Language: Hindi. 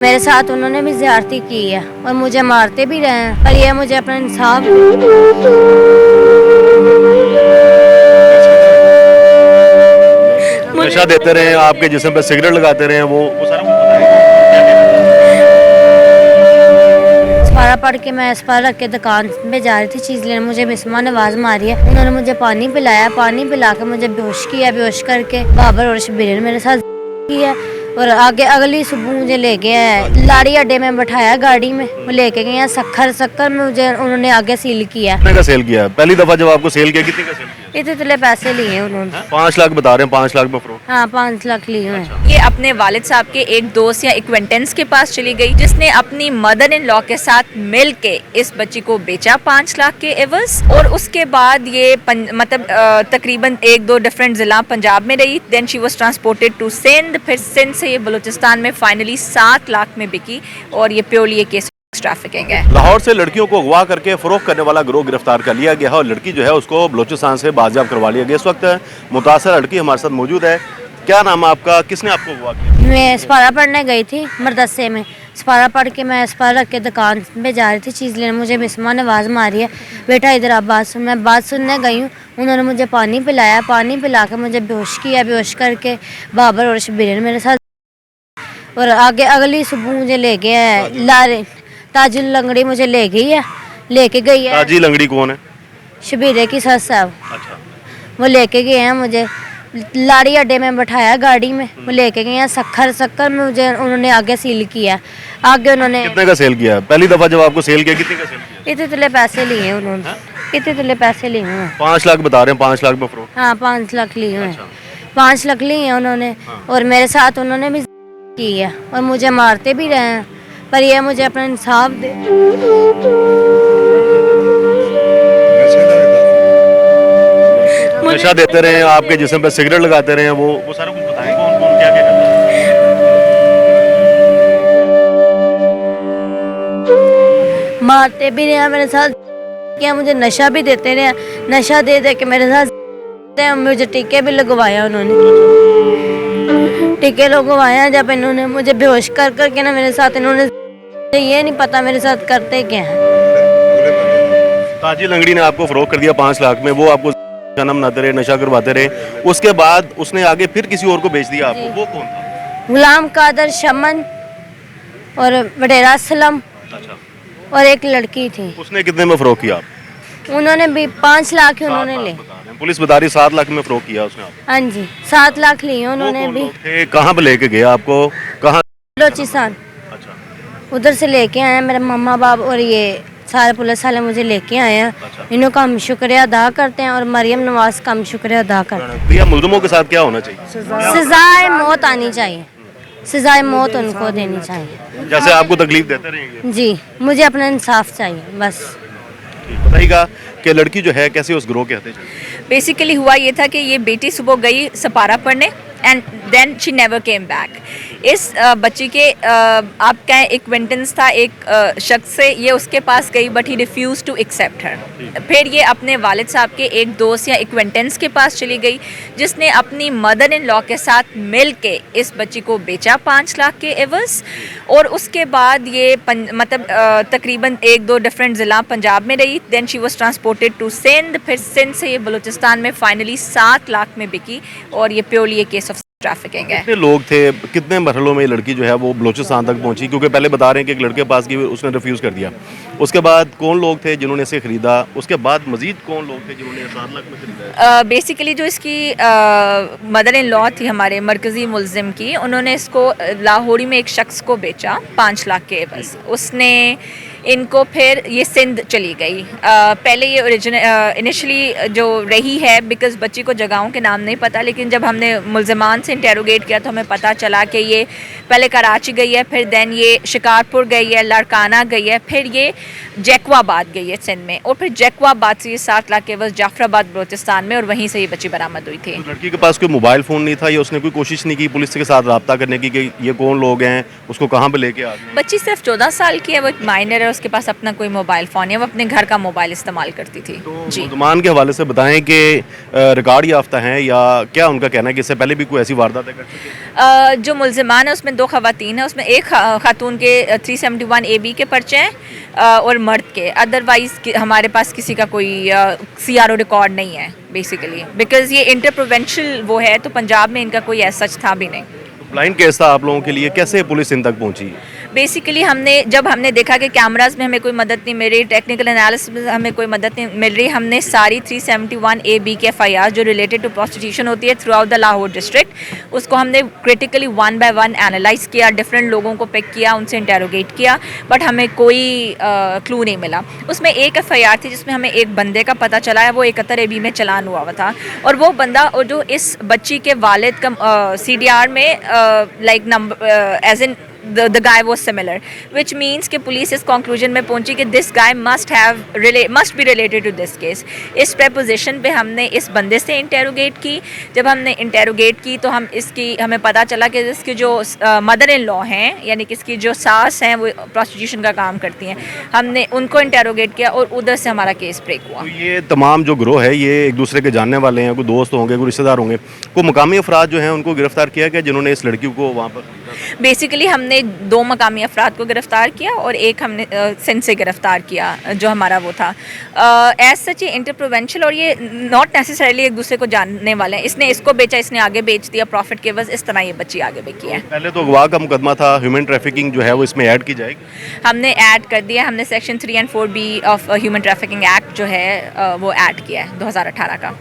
मेरे साथ उन्होंने भी ज्यादती की है और मुझे मारते भी रहे हैं, पर ये मुझे अपना इंसाफ नशा देते रहे, आपके जिस्म पे सिगरेट लगाते रहे, वो सारा कुछ बताएं। सपारा पढ़ के मैं सपारा रख के दुकान पे जा रही थी चीज़ लेने, मुझे बिस्मा ने आवाज़ मारी है। उन्होंने मुझे पानी पिलाया, पानी पिला के मुझे बेहोश किया, बेहोश करके बाबर और शबीर ने मेरे साथ किया और आगे अगली सुबह मुझे ले गए लाड़ी अड्डे में बैठाया गाड़ी में, वो लेके गए सक्खर में मुझे उन्होंने आगे सील किया। कितने का सेल किया? पहली दफा जब आपको सेल किया कितने का सेल किया? इतने पैसे लिए उन्होंने। 5 लाख बता रहे हैं, 5 लाख में फरोख्त। हाँ 5 लाख लिए हैं। ये अपने वालिद साहब के एक दोस्त या एक्वेंटेंस के पास चली गई, जिसने अपनी मदर इन लॉ के साथ मिल के इस बच्ची को बेचा 5 लाख के एवज। और उसके बाद ये तकरीबन 1-2 डिफरेंट जिला पंजाब में रही। Then she was transported to Sindh, फिर सिंध से ये बलूचिस्तान में फाइनली 7 लाख में बिकी और ये प्योरली ये केस ट्रैफिकिंग है। लाहौर से लड़कियों को अगवा करके फरोख्त करने वाला गिरोह गिरफ्तार कर लिया गया है और लड़की जो है उसको बलूचिस्तान से बाजियाब करवा लिया गया। इस वक्त मुतासर लड़की हमारे साथ मौजूद है। क्या नाम है आपका? किसने आपको अगवा किया? मैं सपारा पढ़ने गई थी मरदसे में, सपारा पढ़ के मैं सपारा रख के दुकान पे जा रही थी चीज़ लेने, मुझे बिस्मा ने आवाज़ मारी है, बेटा इधर आप बात सुन। मैं बात सुनने गई हूँ, उन्होंने मुझे पानी पिलाया, पानी पिला के मुझे बेहोश किया, बेहोश करके बाबर और शबीर ने मेरे साथ और आगे अगली सुबह मुझे ले गए लारे ताजुल लंगड़ी मुझे लेके गई है। ताजी लंगड़ी कौन है? शबीरे की सस साहब, अच्छा। वो लेके गए हैं मुझे लाड़ी अड्डे में बैठाया गाड़ी में, वो लेके गए हैं सक्खर में मुझे उन्होंने आगे सील किया। आगे उन्होंने कितने का सेल किया? पहली दफा जब आपको सेल किया कितने का सेल किया? इतने पैसे लिए उन्होंने, इतने पैसे लिए हैं। 5 लाख बता रहे हैं, 5 लाख में फरोख्त। हाँ 5 लाख लिए हैं। अच्छा। 5 लाख लिए हैं उन्होंने और मेरे साथ उन्होंने भी की है और मुझे मारते भी रहे हैं, पर ये मुझे अपना इंसाफ दे। नशा देते रहे, आपके जिस्म पे सिगरेट लगाते रहे, वो सारा कुछ बताएं। कौन कौन क्या क्या करता है? मारते भी रहे मेरे साथ, क्या मुझे नशा भी देते रहे, नशा दे के मेरे साथ मुझे टीके भी लगवाया उन्होंने, टीके लगवाया जब इन्होंने मुझे बेहोश कर के ना मेरे साथ इन्होंने, ये नहीं पता मेरे साथ करते क्या है। ताजी लंगड़ी ने आपको फरोख्त कर दिया 5 लाख में, वो आपको जन्म बनाते रहे, नशा करवाते रहे, उसके बाद उसने आगे फिर किसी और को बेच दिया आपको। वो कौन था? गुलाम कादर शमन और वडेरा असलम अच्छा। और एक लड़की थी। उसने कितने में फरोख्त किया? उन्होंने भी 5 लाख ही उन्होंने ले। पुलिस बता रही 7 लाख में फरोख्त किया उसने आपको। हाँ जी 7 लाख लिए उन्होंने भी। कहाँ पे लेके गया आपको? कहाँ? बलोचिस्तान। अच्छा। उधर से लेके आए हैं मेरे मम्मा बाप और ये सारे पुलिस वाले मुझे लेके आए हैं। अच्छा। इन्हों का हम शुक्रिया अदा करते हैं और मरियम नवाज का हम शुक्रिया अदा करते हैं। भैया मुल्ज़िमों के साथ क्या होना चाहिए? सजाए मौत आनी चाहिए, सजाए मौत उनको देनी चाहिए। जैसे आपको तकलीफ देते रहेंगे। जी मुझे अपना इंसाफ चाहिए बस। बताइएगा कि लड़की जो है कैसे उस गिरोह के हत्या चली? बेसिकली हुआ ये था कि ये बेटी सुबह गई सपारा पढ़ने and then she never came back. इस बच्ची के आप कहें एक्वेंटेंस था एक शख्स से, ये उसके पास गई but he refuse to accept her. फिर ये अपने वालिद साहब के एक दोस्त या एक्वेंटेंस के पास चली गई, जिसने अपनी मदर इन लॉ के साथ मिल के इस बच्ची को बेचा 5 लाख के एवज। और उसके बाद ये तकरीबन 1-2 डिफरेंट ज़िला पंजाब में रही। Then she was transported to Sindh, फिर सिंध से ये बलूचिस्तान में फाइनली 7 लाख में बिकी और ये प्योरली ये केस ऑफ ट्रैफिकिंग है। कितने लोग थे, कितने मरहलों में ये लड़की जो है वो बलूचिस्तान तक पहुंची? क्योंकि पहले बता रहे हैं कि एक लड़के के पास गई, उसने रिफ्यूज़ कर दिया। उसके बाद कौन लोग थे जिन्होंने इसे खरीदा? उसके बाद मजीद कौन लोग थे जिन्होंने 7 लाख में खरीदा? बेसिकली जो इसकी मदर इन लॉ थी हमारे मरकज़ी मुल्ज़िम की, उन्होंने इसको लाहौरी में एक शख्स को बेचा 5 लाख के बस। उसने इनको फिर ये सिंध चली गई। पहले ये इनिशियली जो रही है, बिकॉज़ बच्ची को जगहों के नाम नहीं पता, लेकिन जब हमने मुल्ज़िमान से इंटेरोगेट किया तो हमें पता चला कि ये पहले कराची गई है, फिर देन ये शिकारपुर गई है, लाड़काना गई है, फिर ये जैकवाबाद गई है सिंध में, और फिर जैकवाबाद से ये 7 लाख के बस जाफराबाद बलूचिस्तान में, और वहीं से ये बच्ची बरामद हुई थी। तो लड़की के पास कोई मोबाइल फ़ोन नहीं था या उसने कोई कोशिश नहीं की पुलिस के साथ रब्ता करने की कि ये कौन लोग हैं, उसको कहाँ पे लेके आ गए? बच्ची सिर्फ 14 साल की है, वो एक माइनर है, उसके पास अपना कोई मोबाइल फ़ोन है, वो अपने घर का मोबाइल इस्तेमाल करती थी। जी। मुलजमान के हवाले से बताएं कि रिकॉर्ड याफ्ता हैं या क्या उनका कहना है कि इससे पहले भी कोई ऐसी वारदातें कर चुके हैं? जो मुलजमान है उसमें 2 ख़वातीन हैं, उसमें एक खातून के 371 AB के पर्चे हैं और मर्द के। अदरवाइज़ हमारे पास किसी का कोई CRO रिकॉर्ड नहीं है बेसिकली, बिकॉज़ ये इंटर प्रोविंशियल वो है, तो पंजाब में इनका कोई ऐसा सच था भी नहीं। ब्लाइंड केस था आप लोगों के लिए, कैसे पुलिस इन तक पहुंची? बेसिकली जब हमने देखा कि कैमरास में हमें कोई मदद नहीं मिल रही, टेक्निकल एनालिसिस में हमें कोई मदद नहीं मिल रही, हमने सारी 371 AB के FIR जो रिलेटेड टू प्रोस्टिट्यूशन होती है through out the Lahore district, उसको हमने क्रिटिकली 1 बाय 1 एनालाइज किया, डिफरेंट लोगों को पिक किया, उनसे इंटेरोगेट किया, बट हमें कोई क्लू नहीं मिला। उसमें एक FIR थी जिसमें हमें एक बंदे का पता चला है, वो 71 AB में चलान हुआ था, और वो बंदा और जो इस बच्ची के वालिद का CDR में like number as in the guy was similar, which means कि पुलिस इस conclusion में पहुंची कि this guy must be related to this case। इस preposition पे हमने इस बंदे से इंटेरोगेट की। जब हमने इंटेरोगेट की तो हमें पता चला कि इसकी जो मदर इन लॉ हैं, यानी कि इसकी जो सास हैं, वो प्रोस्टिट्यूशन का काम करती हैं, हमने उनको इंटेरोगेट किया और उधर से हमारा केस ब्रेक हुआ। तो ये तमाम जो गिरोह है ये एक दूसरे के जानने वाले हैं, कोई दोस्त होंगे, कोई रिश्तेदार होंगे, कोई मुकामी अफराद जो हैं उनको गिरफ्तार किया गया जिन्होंने इस लड़की को वहाँ पर? बेसिकली हमने 2 मकामी अफराद को गिरफ़्तार किया और एक हमने सिंध से गिरफ़्तार किया, जो हमारा वो था। एज सच ये इंटर प्रोविंशियल और ये नॉट नेसेसरीली एक दूसरे को जानने वाले हैं। इसने इसको बेचा, इसने आगे बेच दिया प्रॉफिट के बस, इस तरह ये बच्ची आगे बिकी है। पहले तो अगवा का मुकदमा था, ह्यूमन ट्रैफिकिंग जो है वो इसमें ऐड की जाएगी? हमने ऐड कर दिया, हमने सेक्शन 3 और 4B of human trafficking act जो है वो ऐड किया है 2018 का।